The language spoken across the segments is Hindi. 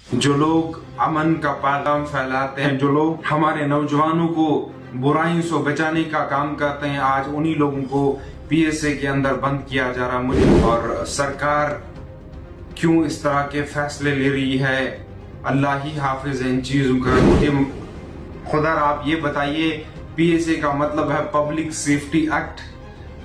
जो लोग अमन का पैगाम फैलाते हैं, जो लोग हमारे नौजवानों को बुराइयों से बचाने का काम करते हैं, आज उन्हीं लोगों को पीएसए के अंदर बंद किया जा रहा मुझे। और सरकार क्यों इस तरह के फैसले ले रही है, अल्लाह ही हाफिज है इन चीजों का। मुझे खुदा आप ये बताइए, पीएसए का मतलब है पब्लिक सेफ्टी एक्ट,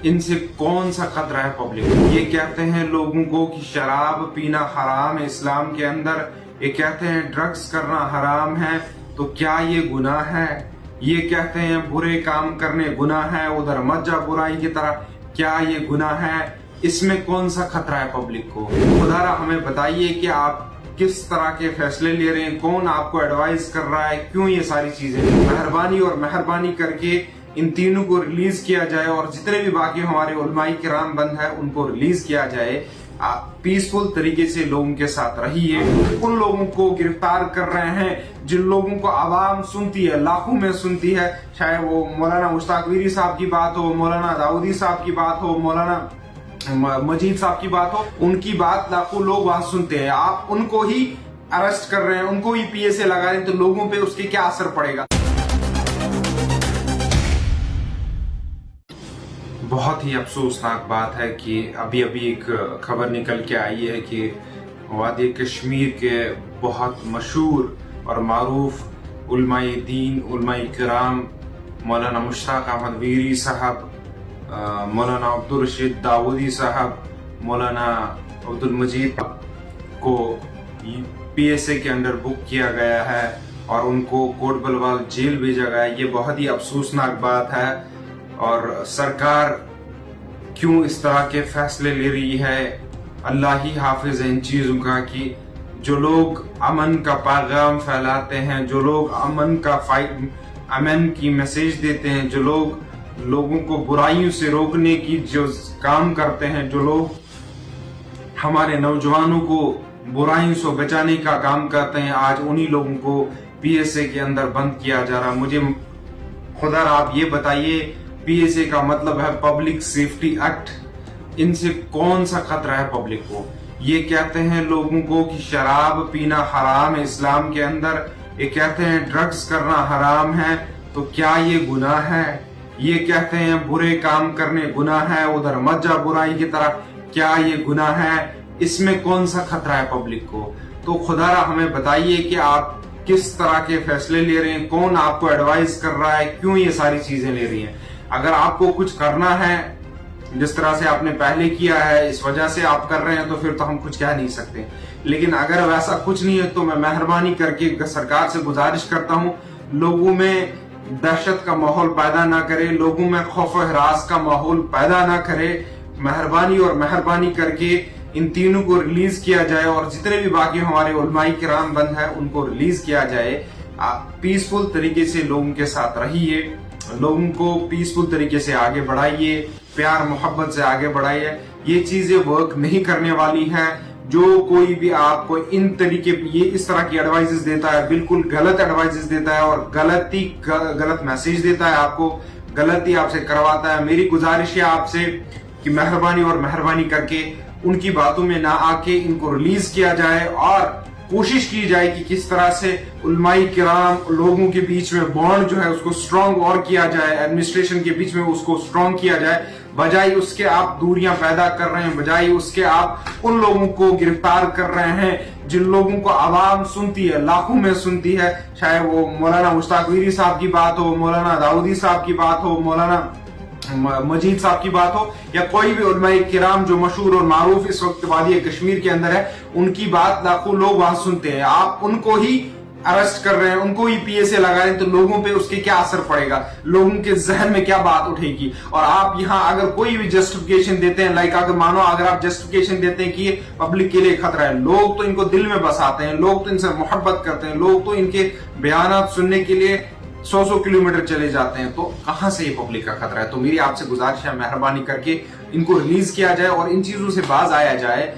इनसे कौन सा खतरा है पब्लिक? ये कहते हैं लोगों को कि शराब पीना हराम है इस्लाम के अंदर, ये कहते हैं ड्रग्स करना हराम है, तो क्या ये गुनाह है? ये कहते हैं बुरे काम करने गुनाह है, उधर मत जा बुराई की तरह, क्या ये गुनाह है? इसमें कौन सा खतरा है पब्लिक को? खुदारा हमें बताइए कि आप किस तरह के फैसले ले रहे हैं, कौन आपको एडवाइस कर रहा है, क्यों ये सारी चीजें? मेहरबानी और मेहरबानी करके इन तीनों को रिलीज किया जाए और जितने भी बाकी हमारे उलमाई किराम बंद है उनको रिलीज किया जाए। आप पीसफुल तरीके से लोगों के साथ रहिए। उन लोगों को गिरफ्तार कर रहे हैं जिन लोगों को आवाम सुनती है, लाखों में सुनती है, चाहे वो मौलाना मुश्ताक वीरी साहब की बात हो, मौलाना दाऊदी साहब की बात हो, मौलाना मजीद साहब की बात हो, उनकी बात लाखों लोग वहां सुनते हैं। आप उनको ही अरेस्ट कर रहे हैं, उनको ही पीएसए लगा रहे हैं, तो लोगों पे उसके क्या असर पड़ेगा? बहुत ही अफसोसनाक बात है कि अभी अभी एक खबर निकल के आई है कि वादी कश्मीर के बहुत मशहूर और मारूफ उलमाए दीन, उलमाए किराम, मौलाना मुश्ताक अहमद वीरी साहब, मौलाना अब्दुल रशीद दाऊदी साहब, मौलाना अब्दुल मजीद को पीएसए के अंदर बुक किया गया है और उनको कोट बलवाल जेल भेजा गया है। ये बहुत ही अफसोसनाक बात है और सरकार क्यों इस तरह के फैसले ले रही है, अल्लाह ही हाफिज है इन चीजों का। कि जो लोग अमन का पैगाम फैलाते हैं, जो लोग अमन की मैसेज देते हैं, जो लोग लोगों को बुराइयों से रोकने की जो काम करते हैं, जो लोग हमारे नौजवानों को बुराइयों से बचाने का काम करते हैं, आज उन्हीं लोगों को पीएसए के अंदर बंद किया जा रहा। मुझे खुदा आप ये बताइए, पीएसए का मतलब है पब्लिक सेफ्टी एक्ट, इनसे कौन सा खतरा है पब्लिक को? ये कहते हैं लोगों को कि शराब पीना हराम है इस्लाम के अंदर, ये कहते हैं ड्रग्स करना हराम है, तो क्या ये गुनाह है? ये कहते हैं बुरे काम करने गुनाह है, उधर मत जा बुराई की तरह, क्या ये गुनाह है? इसमें कौन सा खतरा है पब्लिक को? तो खुदारा हमें बताइए कि आप किस तरह के फैसले ले रहे हैं, कौन आपको एडवाइस कर रहा है, क्यों ये सारी चीजें ले रही हैं? अगर आपको कुछ करना है जिस तरह से आपने पहले किया है, इस वजह से आप कर रहे हैं, तो फिर तो हम कुछ कह नहीं सकते। लेकिन अगर वैसा कुछ नहीं है तो मैं मेहरबानी करके सरकार से गुजारिश करता हूं, लोगों में दहशत का माहौल पैदा ना करे, लोगों में खौफ हरास का माहौल पैदा ना करे। मेहरबानी और मेहरबानी करके इन तीनों को रिलीज किया जाए और जितने भी बाकी हमारे उलमाई किराम बंद है उनको रिलीज किया जाए। आप पीसफुल तरीके से लोगों के साथ रहिए, लोगों को पीसफुल तरीके से आगे बढ़ाइए, प्यार मोहब्बत से आगे बढ़ाइए। ये चीजें वर्क नहीं करने वाली हैं। जो कोई भी आपको इन तरीके ये इस तरह की एडवाइसेस देता है, बिल्कुल गलत एडवाइसेस देता है और गलत मैसेज देता है, आपको गलती आपसे करवाता है। मेरी गुजारिश है आपसे कि मेहरबानी और मेहरबानी करके उनकी बातों में ना आके इनको रिलीज किया जाए और कोशिश की जाए कि किस तरह से उलमाई किराम लोगों के बीच में बॉन्ड जो है उसको स्ट्रॉन्ग और किया जाए, एडमिनिस्ट्रेशन के बीच में उसको स्ट्रॉन्ग किया जाए। बजाय उसके आप दूरियां पैदा कर रहे हैं, बजाय उसके आप उन लोगों को गिरफ्तार कर रहे हैं जिन लोगों को आवाम सुनती है, लाखों में सुनती है, चाहे वो मौलाना मुश्ताक वीरी साहब की बात हो, मौलाना दाऊदी साहब की बात हो, मौलाना मजीद साहब की बात हो, या कोई भी उलमाए किराम जो मशहूर और मारूफ इस वक्त वादी कश्मीर के अंदर है, उनकी बात लाखों लोग वहां सुनते हैं। आप उनको ही अरेस्ट कर रहे हैं, उनको ही पीएसए लगा रहे हैं, तो लोगों पे उसके क्या असर पड़ेगा, लोगों के जहन में क्या बात उठेगी? और आप यहाँ अगर कोई भी जस्टिफिकेशन देते हैं, लाइक अगर मानो अगर आप जस्टिफिकेशन देते हैं कि ये पब्लिक के लिए खतरा है, लोग तो इनको दिल में बसाते हैं, लोग तो इनसे मोहब्बत करते हैं, लोग तो इनके बयान सुनने के लिए 100 किलोमीटर चले जाते हैं, तो कहां से ये पब्लिक का खतरा है? तो मेरी आपसे गुजारिश है, मेहरबानी करके इनको रिलीज किया जाए और इन चीजों से बाज आया जाए,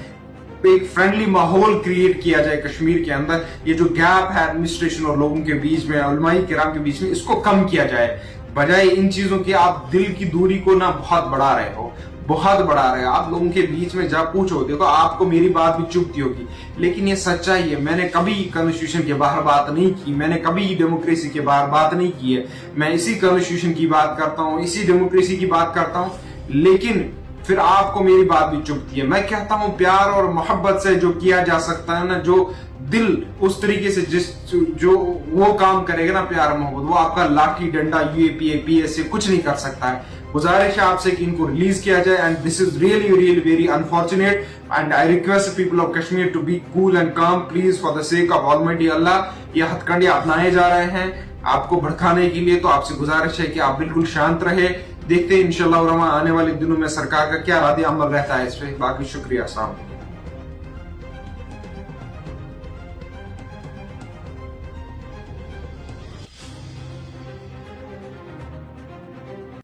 एक फ्रेंडली माहौल क्रिएट किया जाए कश्मीर के अंदर। ये जो गैप है एडमिनिस्ट्रेशन और लोगों के बीच में, उलमाई किराम के बीच में, इसको कम किया जाए। बजाय इन चीजों की आप दिल की दूरी को ना बहुत बढ़ा रहे हो, बहुत बढ़ा रहे हैं। आप लोगों के बीच में जब पूछो, देखो आपको मेरी बात भी चुभती होगी, लेकिन ये सच्चाई है। मैंने कभी कॉन्स्टिट्यूशन के बाहर बात नहीं की, मैंने कभी डेमोक्रेसी के बाहर बात नहीं की है। मैं इसी कॉन्स्टिट्यूशन की बात करता हूँ, इसी डेमोक्रेसी की बात करता हूँ, लेकिन फिर आपको मेरी बात भी चुभती है। मैं कहता हूं प्यार और मोहब्बत से जो किया जा सकता है ना, जो दिल उस तरीके से जो वो काम करेगा ना, प्यार मोहब्बत, वो आपका लाठी डंडा यूएपीए पीएस से कुछ नहीं कर सकता है। गुजारिश है आपसे कि इनको रिलीज किया जाए, and this is really very unfortunate, and I request people of Kashmir to be cool and calm please, for the sake of almighty Allah. ये हथकंडे अपनाए जा रहे हैं आपको भड़काने के लिए, तो आपसे गुजारिश है कि आप बिल्कुल शांत रहे। देखते हैं इंशाल्लाह आने वाले दिनों में सरकार का क्या रद्द अमल रहता है इस पे। बाकी शुक्रिया, अस्सलाम।